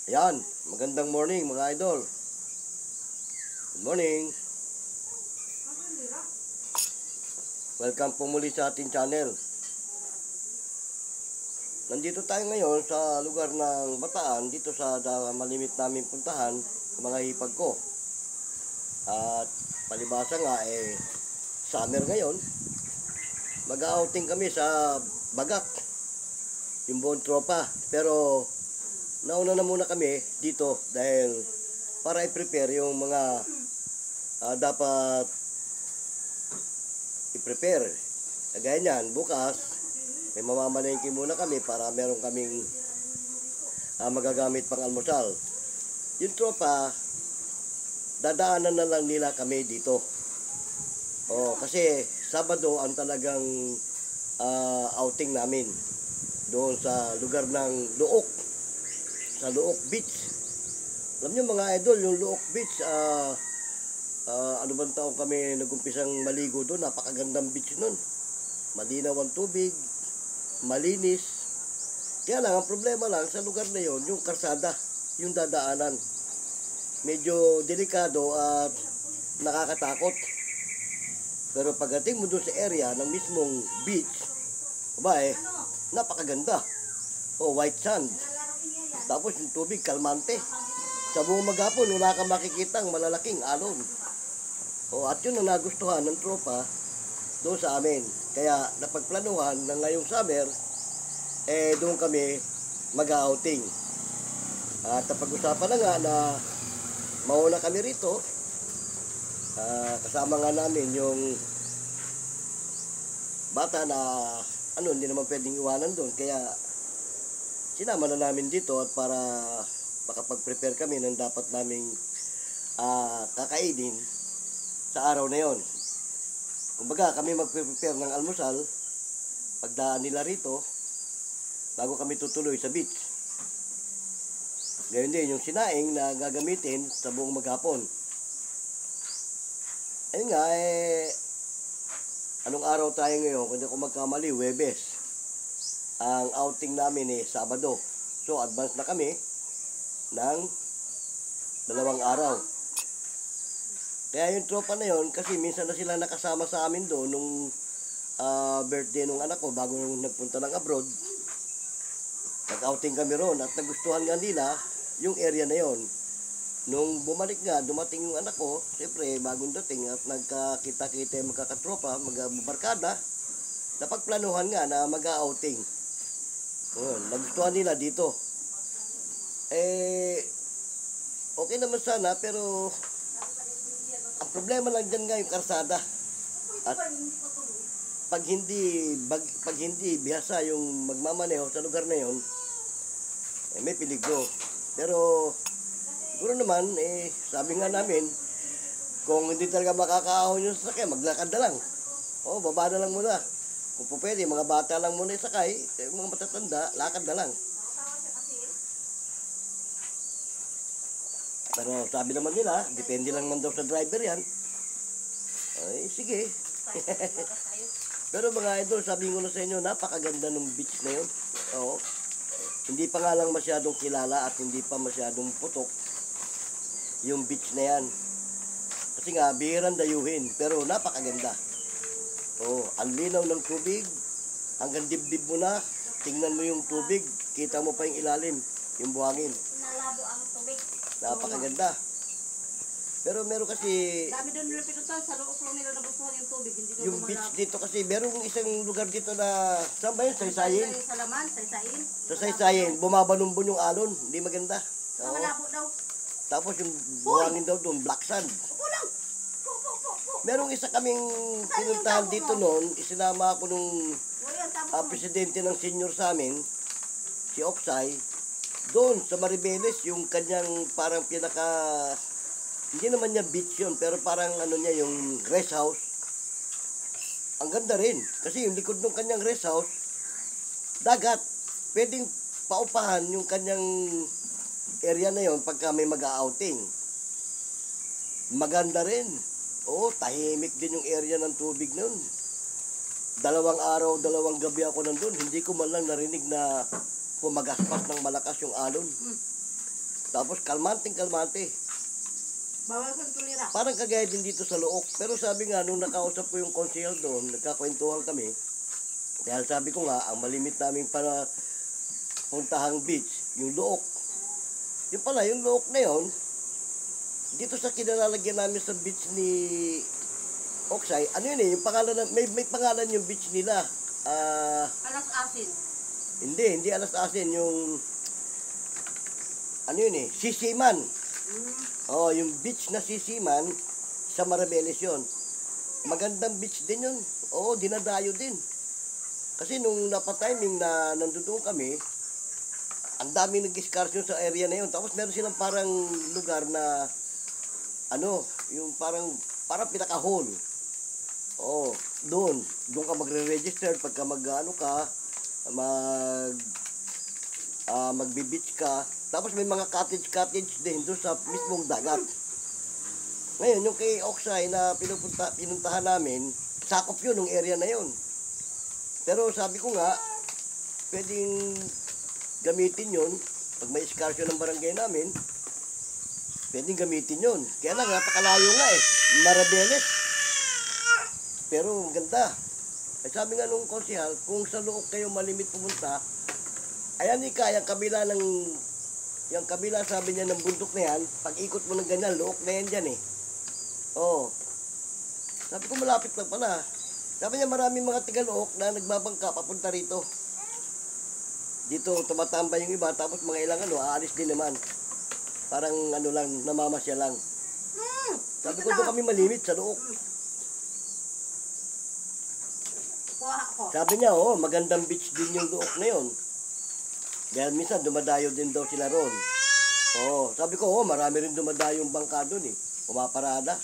Ayan, magandang morning mga idol. Good morning. Welcome po muli sa ating channel. Nandito tayo ngayon sa lugar ng Bataan, dito sa malimit namin puntahan, sa mga hipag ko. At palibasa nga summer ngayon. Mag-outing kami sa Bagak, yung buong tropa. Pero nauna na muna kami dito dahil para i-prepare yung mga dapat i-prepare. Kagaya niyan, bukas may mamamalengke muna kami para meron kaming magagamit pang almusal. Yung tropa, dadaanan na lang nila kami dito. Kasi Sabado ang talagang outing namin doon sa lugar ng Luok, sa Luok Beach. Alam niyo mga idol, yung Luok Beach, ano bang taon kami nagumpisang maligo doon, napakagandang beach nun. Malinaw ang tubig, malinis. Kaya lang, ang problema lang sa lugar na yon, yung karsada, yung dadaanan. Medyo delikado at nakakatakot. Pero pagdating mo doon sa area ng mismong beach, napakaganda. White sand. Tapos yung tubig, kalmante. Sa buong maghapon, wala kang makikitang malalaking alon. At yun ang nagustuhan ng tropa doon sa amin. Kaya napagplanuhan na ngayong summer, doon kami mag-outing. At napag-usapan na nga na mauna kami rito. Kasama nga namin yung bata na hindi naman pwedeng iwanan doon. Kaya sinama na namin dito at para makapag-prepare kami ng dapat naming kakainin sa araw na yon. Kumbaga kami mag-prepare ng almusal pagdaan nila rito bago kami tutuloy sa beach. Ngayon din yung sinaing na gagamitin sa buong maghapon. Ayun nga, anong araw tayo ngayon? Kung hindi ako magkamali, Huwebes. Ang outing namin Sabado. So, advance na kami ng 2 araw. Kaya yung tropa na yon, kasi minsan na sila nakasama sa amin doon nung birthday nung anak ko bago nagpunta ng abroad. Nag-outing kami roon at nagustuhan nga nila yung area na yon. Nung bumalik nga, dumating yung anak ko, siyempre bagong dating at nagkakita-kita yung magkakatropa, magbarkada, napagplanuhan nga na mag-outing. Nagustuhan nila dito. Okay naman sana, pero ang problema lang dyan nga yung karsada. At pag hindi bihasa yung magmamaneho sa lugar na yon, may peligro. Pero siguro naman, sabi nga namin, kung hindi talaga makakaahon yung sasakyan, maglakad na lang. Baba na lang muna. Kung po pwede, mga bata lang muna isakay, mga matatanda, lakad na lang. Pero sabi naman nila, depende lang man daw sa driver yan. Sige. Pero mga idol, sabi ko na sa inyo, napakaganda ng beach na yun. Hindi pa nga lang masyadong kilala at hindi pa masyadong putok yung beach na yan. Kasi nga, bihirang dayuhin, pero napakaganda. Ang linaw ng tubig, hanggang dibdib mo na, tingnan mo yung tubig, kita mo pa yung ilalim, yung buhangin. Nalabo ang tubig. Napakaganda. Pero meron kasi Dami doon nila pinutan, sa loob lang nila nabusuhan yung tubig, hindi doon yung beach dito kasi, merong isang lugar dito na, saan ba yun? Saysayin? Sa laman, saysayin. Sa Saysayin, bumabanumbon yung alon, hindi maganda. Malabo daw. Tapos yung buhangin daw doon, black sand. Upo lang. Merong isa kaming pinuntahan dito noon, isinama ako nung presidente ng senior sa amin, si Oksay, doon sa Maribeles, yung kanyang parang hindi naman niya beach yun, pero parang niya, yung rest house. Ang ganda rin, kasi yung likod ng kanyang rest house, dagat. Pwedeng paupahan yung kanyang area na yon pagka may mag-outing. Maganda rin. Tahimik din yung area ng tubig nun. 2 araw, 2 gabi ako nandun. Hindi ko man lang narinig na pumagaspas ng malakas yung alon. Tapos kalmante. Bawal kang tulira. Parang kagaya din dito sa Look. Pero sabi nga, nung nakausap ko yung konsehal doon, nagkakwentuhan kami. Dahil sabi ko nga, ang malimit namin para puntahang beach, yung Look. Yung pala, yung Look na yun, dito sa kinalalagyan namin sa beach ni Oksay, ano yun yung pangalan, may pangalan yung beach nila. Alas asin. Hindi Alas Asin, yung, ano yun Sisiman. Oh, yung beach na Sisiman, sa Marabeles yun. Magandang beach din yun. Oo, dinadayo din. Kasi nung napatiming na nandoon kami, ang dami nag-excursion sa area na yun. Tapos meron silang parang lugar na, yung parang pinaka-hall. Oo, doon ka magre-register pagka magbe-beach ka. Tapos may mga cottage din doon sa mismong dagat. Ngayon, yung kay Oksay na pinuntahan namin, sakop yun, ng area na yun. Pero sabi ko nga, pwedeng gamitin yun. Pag may excursion ng barangay namin, pwedeng gamitin yun. Kaya lang, napakalayo nga Marabeles. Pero ganda. Ay sabi nga nung konsehal, kung sa Look kayo malimit pumunta, ayan yung kabila sabi niya ng bundok na yan, pag ikot mo ng ganyan, Look na yan dyan Oo. Sabi ko malapit lang pala. Sabi niya maraming mga tiga-Look na nagbabangka papunta rito. Dito tumatambay yung iba, tapos mga ilang aalis din naman. Parang lang, namamasya lang. Sabi ko doon kami malimit sa Look. Kuha ako. Sabi niya, magandang beach din yung Look na yun. Dahil minsan dumadayo din daw sila ron. Sabi ko, marami rin dumadayong bangka doon Pumaparada.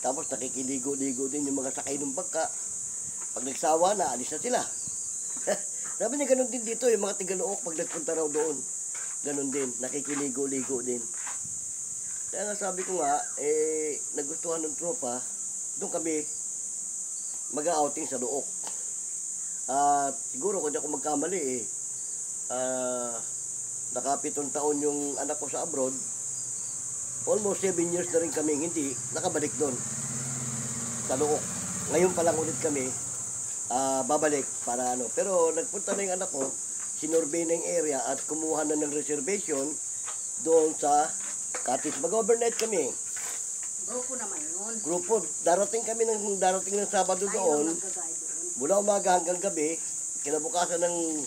Tapos nakikiligo-ligo din yung mga sakay ng bangka. Pag nagsawa na, alis na sila. Sabi niya, ganun din dito, yung mga tiga-Look, pag nagpunta raw doon. Ganun din, nakikiligo-ligo din. Kaya nga sabi ko nga, nagustuhan ng tropa, doon kami mag-outing sa Look. At siguro kung di ako magkamali naka-7 taon yung anak ko sa abroad, almost 7 years na rin kami hindi nakabalik doon sa Look. Ngayon pa lang ulit kami babalik para pero nagpunta na yung anak ko, sinurbay na yung area at kumuha na ng reservation doon sa cottage. Mag-overnight kami. Grupo naman yun. Grupo, darating ng Sabado doon. Mula umaga hanggang gabi, kinabukasan ng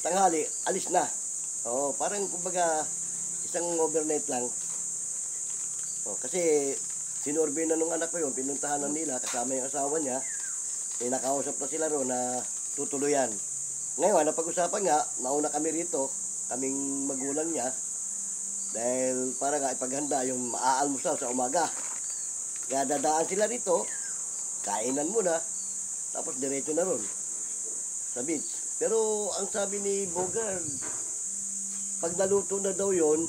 tanghali, alis na. Parang kumbaga isang overnight lang. Kasi sinurbay na nung anak ko yun, pinuntahan na nila kasama yung asawa niya. Nakausap na sila ron na tutuluyan. Ngayon, napag-usapan nga, nauna kami rito, kaming magulang niya, dahil para nga ipaghanda yung maaalmusal sa umaga. Kaya dadaan sila rito, kainan muna, tapos diretso na ron sa beach. Pero ang sabi ni Bogard, pag naluto na daw yon,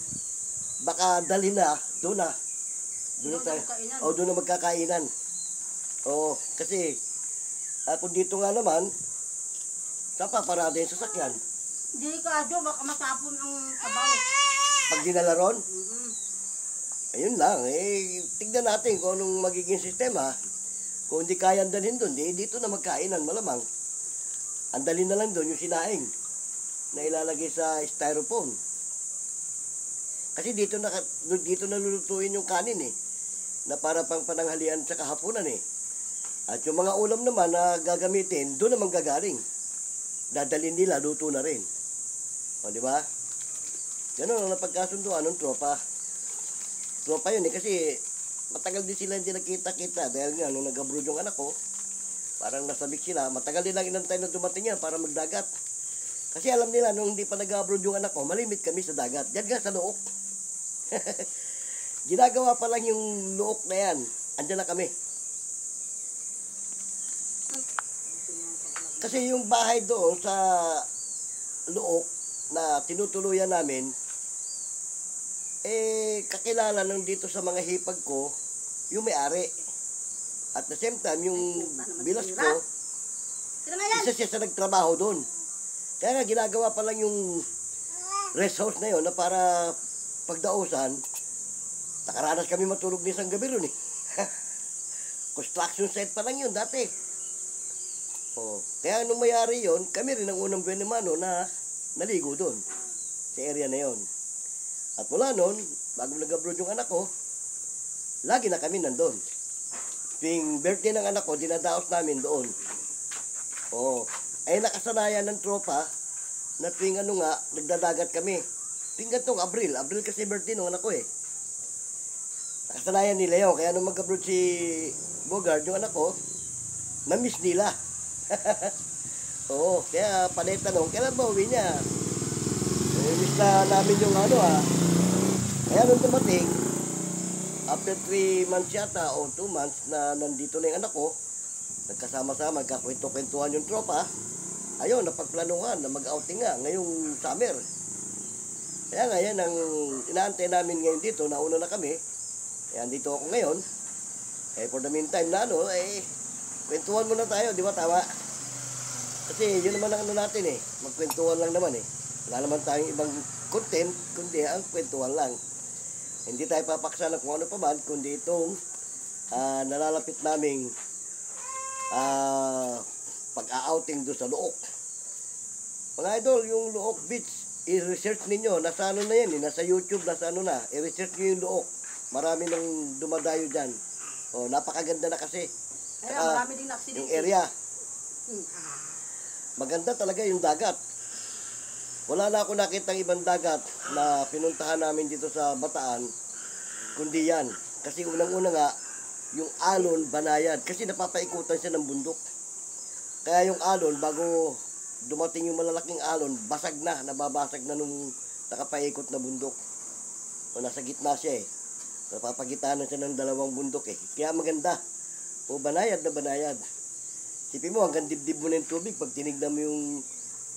baka dali na, doon na. Doon na tayo. Doon na magkakainan. Kasi kung dito nga naman, saan paparada yung sasakyan? Hindi ka, Jo, baka matapon ang sabaw. Pag dinala ron? Ayun lang, tignan natin kung anong magiging sistema. Kung hindi kayang dalhin doon, dito na magkainan, malamang. Ang dali na lang doon yung sinaing na ilalagay sa styrofoam. Kasi dito nalulutuin yung kanin na para pang pananghalian sa kahapunan At yung mga ulam naman na gagamitin, doon naman gagaling. Dadalhin nila, luto na rin. Di ba? Ganun ang napagkasunduan ng tropa. Tropa yun kasi matagal din sila hindi nakita-kita. Dahil nga, nung nag-abroad yung anak ko, parang nasabik sila. Matagal din lang inantay na dumating yan para magdagat. Kasi alam nila, nung hindi pa nag-abroad yung anak ko, malimit kami sa dagat. Diyan nga sa Look. Ginagawa pa lang yung Look na yan. Andyan na kami. Kasi yung bahay doon sa Look na tinutuluyan namin, kakilala nung dito sa mga hipag ko, yung may-ari. At the same time, yung bilas ko, isa siya sa nagtrabaho doon. Kaya nga, ginagawa pa lang yung rest house na yun na para pagdausan, nakaranas kami matulog ni isang gabi ron eh. Construction site pa lang yun dati. Oh, kaya nung mayari yon, kami rin ang unang buwan naman na naligo doon sa area na yon. At mula noon, bago nag-abroad yung anak ko, lagi na kami nandun. Tuwing birthday ng anak ko, dinadaos namin doon. Oh, ay nakasanayan ng tropa na tuwing nagdadagat kami. Tuwing gantong Abril kasi birthday ng anak ko eh. Nakasanayan nila yun, kaya nung mag-abroad si Bogard, yung anak ko, na-miss nila. Oo, kaya panay tanong, kailan ba uwi niya? Miss na namin yung Kaya nung dumating, after 3 months yata o 2 months na nandito na yung anak ko, nagkasama-sama, nagkakwento-kwentuhan yung tropa, ayun, napagplanuhan na mag-outing nga ngayong summer. Kaya nga yan ang inaantay namin ngayon dito, nauna na kami. Kaya dito ako ngayon. For the meantime kwentuhan muna tayo, di ba tama? Kasi yun naman ang natin magkwentuhan lang naman Wala naman tayong ibang content, kundi ang kwentuhan lang. Hindi tayo papaksa ng kung ano pa man, kundi itong nalalapit naming pag-outing doon sa Luok. Mga idol, yung Luok Beach, i-research ninyo, nasa na yan nasa YouTube, nasa na, i-research nyo yung Luok. Marami nang dumadayo dyan. Napakaganda na kasi. Marami din accident. Yung area. Maganda talaga yung dagat. Wala na ako nakitang ibang dagat na pinuntahan namin dito sa Bataan, kundi yan. Kasi unang-una nga, yung alon, banayad. Kasi napapaikutan siya ng bundok. Kaya yung alon, bago dumating yung malalaking alon, basag na, nababasag na nung nakapaikot na bundok. Nasa gitna siya Napapagitanan siya ng dalawang bundok Kaya maganda. Banayad na banayad. Sipin mo, hanggang dibdib mo na yung tubig. Pag tinignan mo yung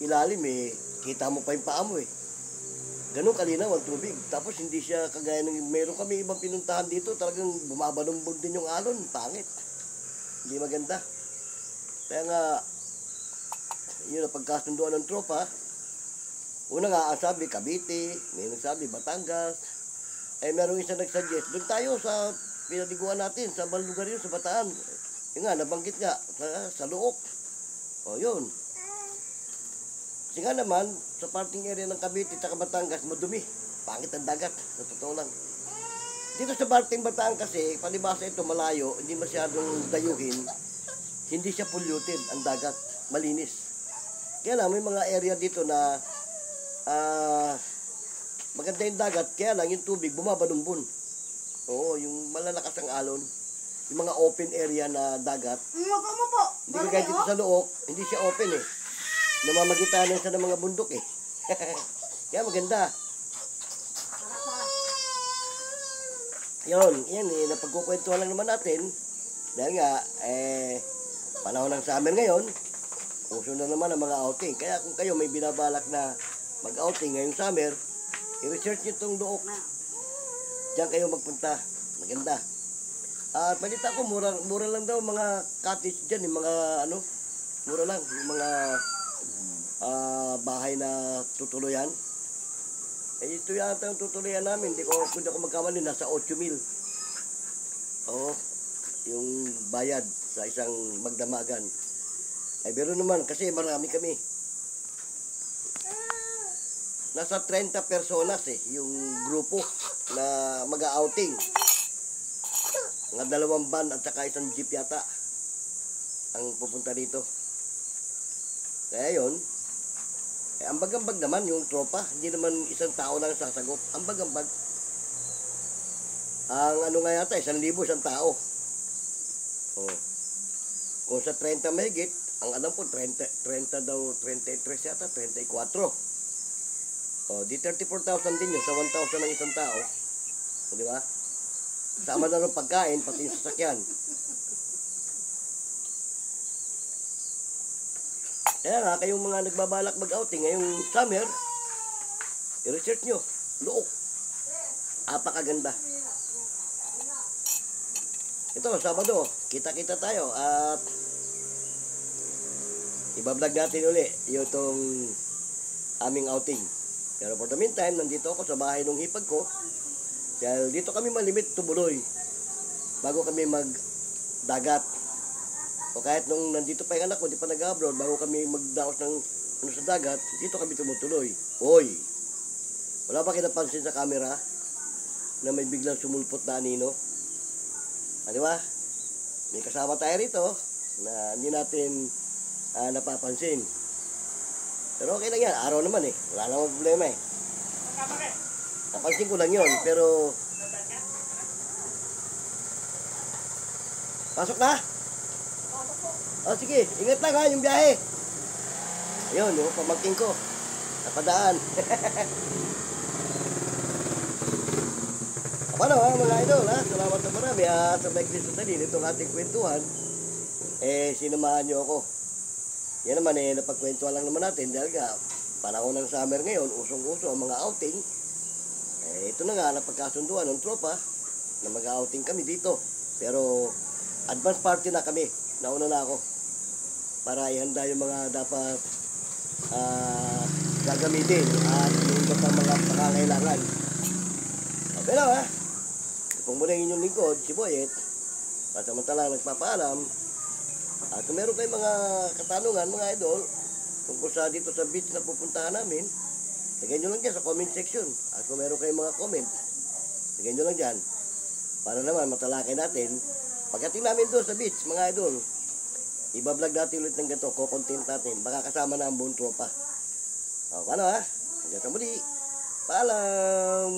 ilalim kita mo pa yung paa mo Ganun kalinaw ang tubig. Tapos hindi siya kagaya ng meron kami ibang pinuntahan dito, talagang bumabalumbog din yung alon. Pangit. Hindi maganda. Kaya nga, yun ang pagkasunduan ng tropa. Una nga, ang sabi, Cavite. May nagsabi, Batangas. Merong isa nagsuggest, doon tayo sa pinaliguan natin, sa lugar yun, sa Bataan. Yun nga, nabanggit nga, sa Luok. Yun. Kasi nga naman, sa parting area ng Cavite at Batangas, madumi. Pangit ang dagat, sa totoo lang. Dito sa parting Bataan kasi, palibasa ito, malayo, hindi masyadong dayuhin, hindi siya polluted ang dagat, malinis. Kaya lang, may mga area dito na maganda yung dagat, kaya lang yung tubig bumabalumbon. Oo, yung malalakas ang alon. Yung mga open area na dagat. Hindi kagaya dito sa Luok, hindi siya open Namamagitanan siya ng mga bundok Kaya maganda. Yun, yan napagkukwentuhan lang naman natin. Dahil nga, panahon ng summer ngayon, uso na naman ang mga outing. Kaya kung kayo may binabalak na mag-outing ngayong summer, i-research nyo itong Luok. Diyan kayo magpunta. Maganda. At balita ko, mura lang daw mga cottage dyan. Yung mga, mura lang. Yung mga bahay na tutuluyan. Ito yata yung tutuluyan namin. Kung di ako magkamali, nasa 8,000. Oo. Yung bayad sa isang magdamagan. Pero naman, kasi marami kami. Nasa 30 personas yung grupo na mag-outing. Mga 2 van at saka isang jeep yata ang pupunta dito. Kaya yun, ambag-ambag naman yung tropa. Hindi naman isang tao lang sasagot. Ambag-ambag. Ang nga yata, 1,000 isang tao. Kung sa 30 mahigit, ang alam ko 30 daw, 33 yata, 34. Di 34,000 din yun sa 1,000 ng isang tao. Di ba? Sama na rin pagkain, pati yung sasakyan. Kaya nga, kayong mga nagbabalak mag-outing ngayong summer, i-research nyo. Luok. Apakaganda. Ito, Sabado, kita-kita tayo at ibablog natin uli yung itong aming outing. Pero for the meantime, nandito ako sa bahay ng hipag ko. Dahil dito kami malimit tumuloy bago kami magdagat. O kahit nung nandito pa yung anak ko, di pa nag-abroad, bago kami magdaos ng ano sa dagat, dito kami tumutuloy. Oy! Wala ba kinapansin sa camera na may biglang sumulpot na anino? Di ba? May kasama tayo rito na hindi natin napapansin. Pero okay lang yan. Araw naman eh. Wala namang problema eh. Napansin ko lang yun. Pero... Pasok na? O sige. Ingat lang ha yung biyahe. Ayun, yung pamangking ko. Napadaan. Paano ha mga idol ha? Salamat na marami at sa Mike Lisotalin. Itong ating kwentuhan. Sinamahan nyo ako. Yan naman napagkwentuhan lang naman natin dahil nga panahon ng summer ngayon, usong-uso ang mga outing. Ito na nga, napagkasunduan ng tropa na mag-outing kami dito. Pero advance party na kami, nauna na ako para ihanda yung mga dapat gagamitin at yung iba pang mga pangangailangan. Okay lang ha, kung muna yung inyong lingkod, si Boyet, pasamantalang nagpapaalam. At kung meron kayong mga katanungan, mga idol, tungkol sa dito sa beach na pupuntahan namin, lagay nyo lang dyan sa comment section. At kung meron kayong mga comment, lagay nyo lang dyan. Para naman matalakay natin. Pagdating namin doon sa beach, mga idol, ibablog natin ulit ng ganito, kukontent natin. Baka kasama na ang buong tropa. O, paano ha? Hanggang sa muli. Paalam!